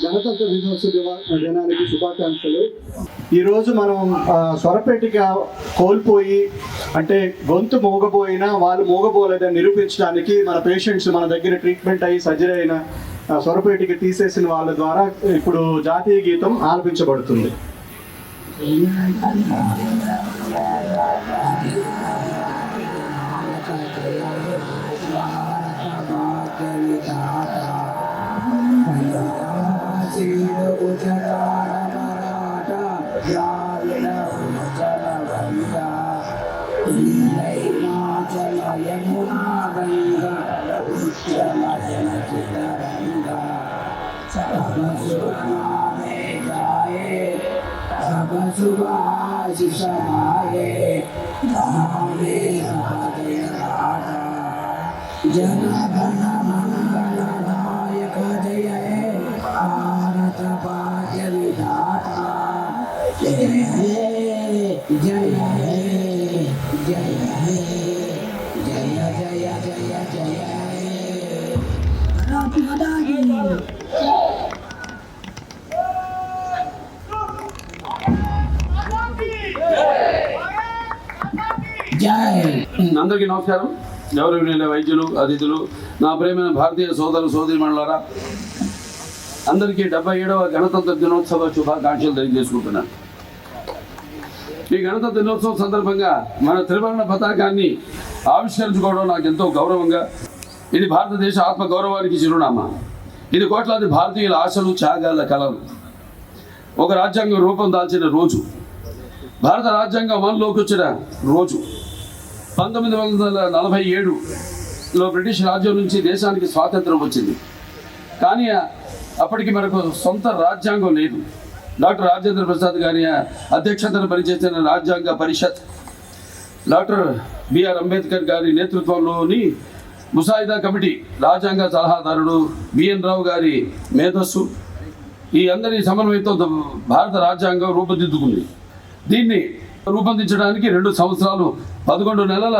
గణతంత్ర దినోత్సవ దినానికి శుభాకాంక్షలు. ఈరోజు మనం స్వరపేటిక కోల్పోయి అంటే గొంతు మూగపోయినా వాళ్ళు మూగపోలేదని నిరూపించడానికి మన పేషెంట్స్ మన దగ్గర ట్రీట్మెంట్ అయ్యి సర్జరీ అయిన స్వరపేటిక తీసేసిన వాళ్ళ ద్వారా ఇప్పుడు జాతీయ గీతం ఆలపించబడుతుంది. జన గణ మన గణనాయక జయ హే భారత భాగ్య విధాత జయ హే జయ హే జయ హే జయ జయ జయ జయ అందరికీ నమస్కారం. గౌరవనీయుల వైద్యులు, అతిథులు, నా ప్రేమైన భారతీయ సోదరు సోదరీమణులారా, అందరికీ 77వ గణతంత్ర దినోత్సవ శుభాకాంక్షలు తెలియజేసుకుంటున్నాను. ఈ గణతంత్ర దినోత్సవం సందర్భంగా మన త్రివర్ణ పతాకాన్ని ఆవిష్కరించుకోవడం నాకు ఎంతో గౌరవంగా. ఇది భారతదేశ ఆత్మ గౌరవానికి చిరునామా. ఇది కోట్లాది భారతీయుల ఆశలు, త్యాగాల కళలు. ఒక రాజ్యాంగం రూపం దాల్చిన రోజు, భారత రాజ్యాంగం అమల్లోకి వచ్చిన రోజు. 1947లో బ్రిటిష్ రాజ్యం నుంచి దేశానికి స్వాతంత్రం వచ్చింది. కానీ అప్పటికి మనకు సొంత రాజ్యాంగం లేదు. డాక్టర్ రాజేంద్ర ప్రసాద్ గారి అధ్యక్షతన పనిచేసిన రాజ్యాంగ పరిషత్, డాక్టర్ బిఆర్ అంబేద్కర్ గారి నేతృత్వంలోని ముసాయిదా కమిటీ, రాజ్యాంగ సలహాదారుడు బిఎన్ రావు గారి మేధస్సు, ఈ అందరి సమన్వయంతో భారత రాజ్యాంగం రూపుదిద్దుకుంది. దీన్ని రూపొందించడానికి 2 సంవత్సరాలు 11 నెలల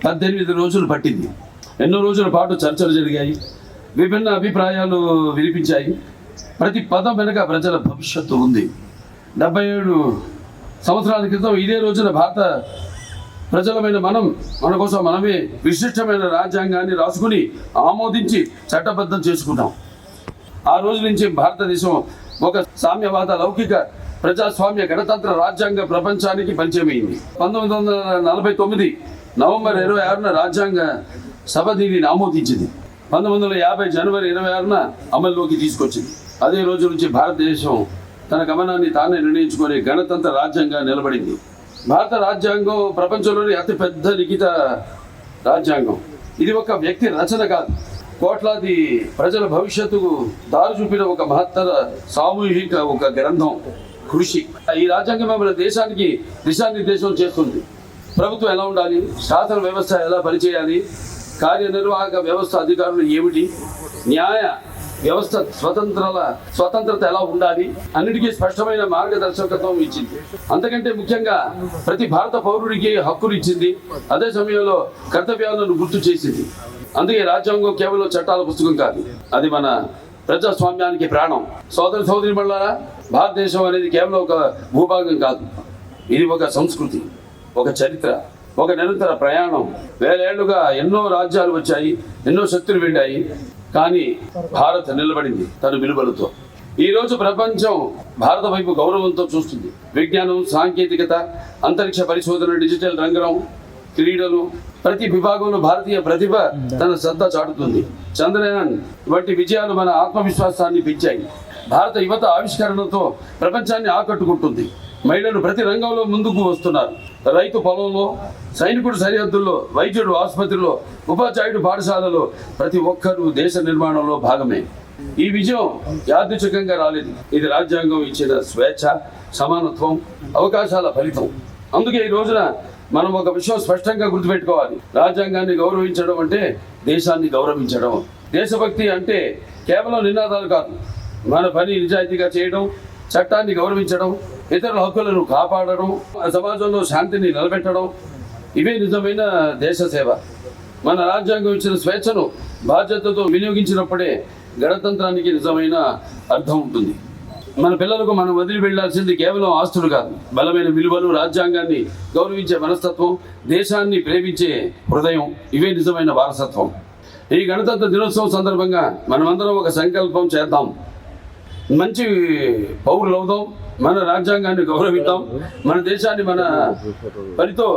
18 రోజులు పట్టింది. ఎన్నో రోజుల పాటు చర్చలు జరిగాయి, విభిన్న అభిప్రాయాలు వినిపించాయి. ప్రతి పదం వెనుక ప్రజల భవిష్యత్తు ఉంది. 77 సంవత్సరాల క్రితం ఇదే రోజున భారత ప్రజలమైన మన కోసం మనమే విశిష్టమైన రాజ్యాంగాన్ని రాసుకుని ఆమోదించి చట్టబద్ధం చేసుకున్నాం. ఆ రోజు నుంచి భారతదేశం ఒక సామ్యవాద, లౌకిక, ప్రజాస్వామ్య, గణతంత్ర రాజ్యాంగ ప్రపంచానికి పరిచయమైంది. 1949 నవంబర్ 26న రాజ్యాంగ సభ దీనిని ఆమోదించింది. 1950 జనవరి 26న అమల్లోకి తీసుకొచ్చింది. అదే రోజు నుంచి భారతదేశం తన గమనాన్ని తానే నిర్ణయించుకునే గణతంత్ర రాజ్యాంగంగా నిలబడింది. భారత రాజ్యాంగం ప్రపంచంలోని అతిపెద్ద లిఖిత రాజ్యాంగం. ఇది ఒక వ్యక్తి రచన కాదు, కోట్లాది ప్రజల భవిష్యత్తుకు దారి చూపిన ఒక మహత్తర సామూహిక ఒక గ్రంథం, కృషి. ఈ రాజ్యాంగం మన దేశానికి దిశానిర్దేశం చేస్తుంది. ప్రభుత్వం ఎలా ఉండాలి, శాసన వ్యవస్థ ఎలా పనిచేయాలి, కార్యనిర్వాహక వ్యవస్థ అధికారులు ఏమిటి, న్యాయ వ్యవస్థ స్వతంత్రత ఎలా ఉండాలి, అన్నిటికీ స్పష్టమైన మార్గదర్శకత్వం ఇచ్చింది. అంతకంటే ముఖ్యంగా ప్రతి భారత పౌరుడికి హక్కులు ఇచ్చింది. అదే సమయంలో కర్తవ్యాలను గుర్తు చేసింది. అందుకే రాజ్యాంగం కేవలం చట్టాల పుస్తకం కాదు, అది మన ప్రజాస్వామ్యానికి ప్రాణం. సోదర సోదరీమణులారా, భారతదేశం అనేది కేవలం ఒక భూభాగం కాదు, ఇది ఒక సంస్కృతి, ఒక చరిత్ర, ఒక నిరంతర ప్రయాణం. 1000 ఏళ్లుగా ఎన్నో రాజ్యాలు వచ్చాయి, ఎన్నో శక్తులు వెళ్ళాయి, కానీ భారత్ నిలబడింది తన విలువలతో. ఈరోజు ప్రపంచం భారత వైపు గౌరవంతో చూస్తుంది. విజ్ఞానం, సాంకేతికత, అంతరిక్ష పరిశోధన, డిజిటల్ రంగం, క్రీడలు, ప్రతి విభాగంలో భారతీయ ప్రతిభ తన సత్తా చాటుతుంది. చంద్రయాన్ వంటి విజయాలు మన ఆత్మవిశ్వాసాన్ని పెంచాయి. భారత యువత ఆవిష్కరణతో ప్రపంచాన్ని ఆకట్టుకుంటుంది. మహిళలు ప్రతి రంగంలో ముందుకు వస్తున్నారు. రైతు పొలంలో, సైనికుడు సరిహద్దుల్లో, వైద్యుడు ఆసుపత్రిలో, ఉపాధ్యాయుడు పాఠశాలలో ప్రతి ఒక్కరూ దేశ నిర్మాణంలో భాగమే. ఈ విజయం యాదృచ్ఛికంగా రాలేదు. ఇది రాజ్యాంగం ఇచ్చిన స్వేచ్ఛ, సమానత్వం, అవకాశాల ఫలితం. అందుకే ఈ రోజున మనం ఒక విషయం స్పష్టంగా గుర్తుపెట్టుకోవాలి. రాజ్యాంగాన్ని గౌరవించడం అంటే దేశాన్ని గౌరవించడం. దేశభక్తి అంటే కేవలం నినాదాలు కాదు, మన పని నిజాయితీగా చేయడం, చట్టాన్ని గౌరవించడం, ఇతరుల హక్కులను కాపాడడం, సమాజంలో శాంతిని నిలబెట్టడం. ఇవే నిజమైన దేశ సేవ. మన రాజ్యాంగం ఇచ్చిన స్వేచ్ఛను బాధ్యతతో వినియోగించినప్పుడే గణతంత్రానికి నిజమైన అర్థం ఉంటుంది. మన పిల్లలకు మనం వదిలి వెళ్లాల్సింది కేవలం ఆస్తులు కాదు, బలమైన విలువలు, రాజ్యాంగాన్ని గౌరవించే మనస్తత్వం, దేశాన్ని ప్రేమించే హృదయం. ఇవే నిజమైన వారసత్వం. ఈ గణతంత్ర దినోత్సవం సందర్భంగా మనమందరం ఒక సంకల్పం చేద్దాం. మంచి పౌరులు అవుదాం, మన రాజ్యాంగాన్ని గౌరవిద్దాం, మన దేశాన్ని మన పనితో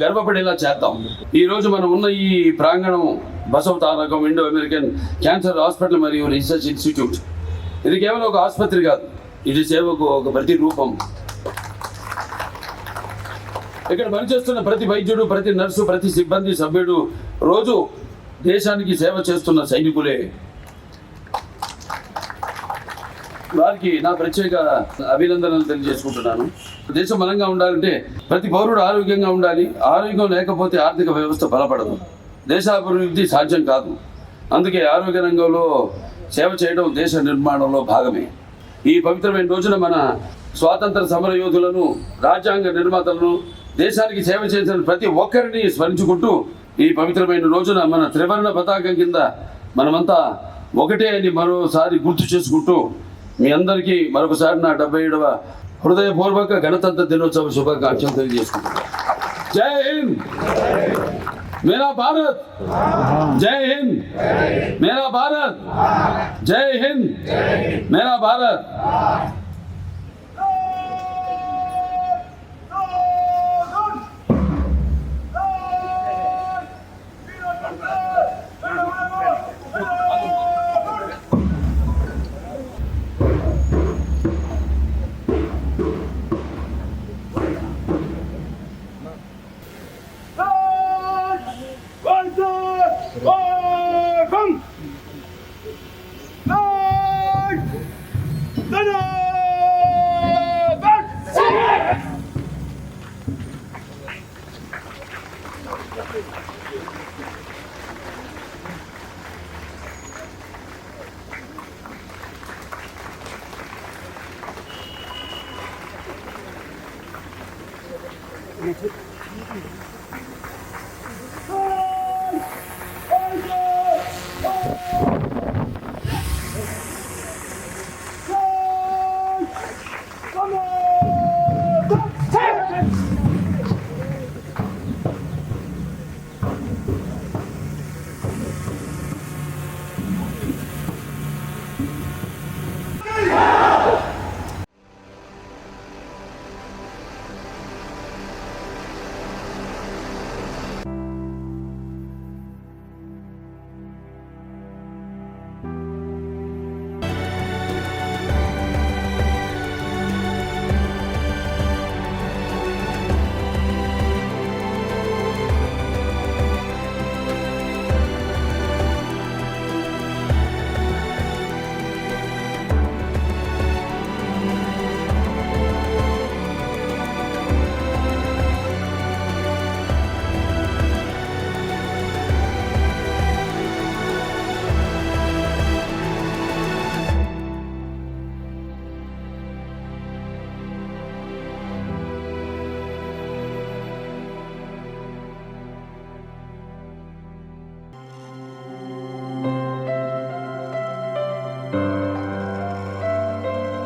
గర్వపడేలా చేద్దాం. ఈరోజు మనం ఉన్న ఈ ప్రాంగణం Basava Tarakam Indo American cancer hospital మరియు రీసెర్చ్ ఇన్స్టిట్యూట్. ఇది కేవలం ఒక ఆసుపత్రి కాదు, ఇది సేవకు ఒక ప్రతిరూపం. ఇక్కడ పనిచేస్తున్న ప్రతి వైద్యుడు, ప్రతి నర్సు, ప్రతి సిబ్బంది సభ్యుడు రోజు దేశానికి సేవ చేస్తున్న సైనికులే. వారికి నా ప్రత్యేక అభినందనలు తెలియజేసుకుంటున్నాను. దేశం బలంగా ఉండాలంటే ప్రతి పౌరుడు ఆరోగ్యంగా ఉండాలి. ఆరోగ్యం లేకపోతే ఆర్థిక వ్యవస్థ బలపడదు, దేశాభివృద్ధి సాధ్యం కాదు. అందుకే ఆరోగ్య రంగంలో సేవ చేయడం దేశ నిర్మాణంలో భాగమే. ఈ పవిత్రమైన రోజున మన స్వాతంత్ర సమర యోధులను, రాజ్యాంగ నిర్మాతలను, దేశానికి సేవ చేసిన ప్రతి ఒక్కరిని స్మరించుకుంటూ, ఈ పవిత్రమైన రోజున మన త్రివర్ణ పతాకం కింద మనమంతా ఒకటే అని మరోసారి గుర్తు చేసుకుంటూ, మీ అందరికీ మరొకసారి నా 77వ హృదయపూర్వక గణతంత్ర దినోత్సవ శుభాకాంక్షలు తెలియజేసుకుంటున్నాను. జై హింద్, मेरा भारत, जय हिंद, मेरा भारत, जय हिंद, मेरा भारत.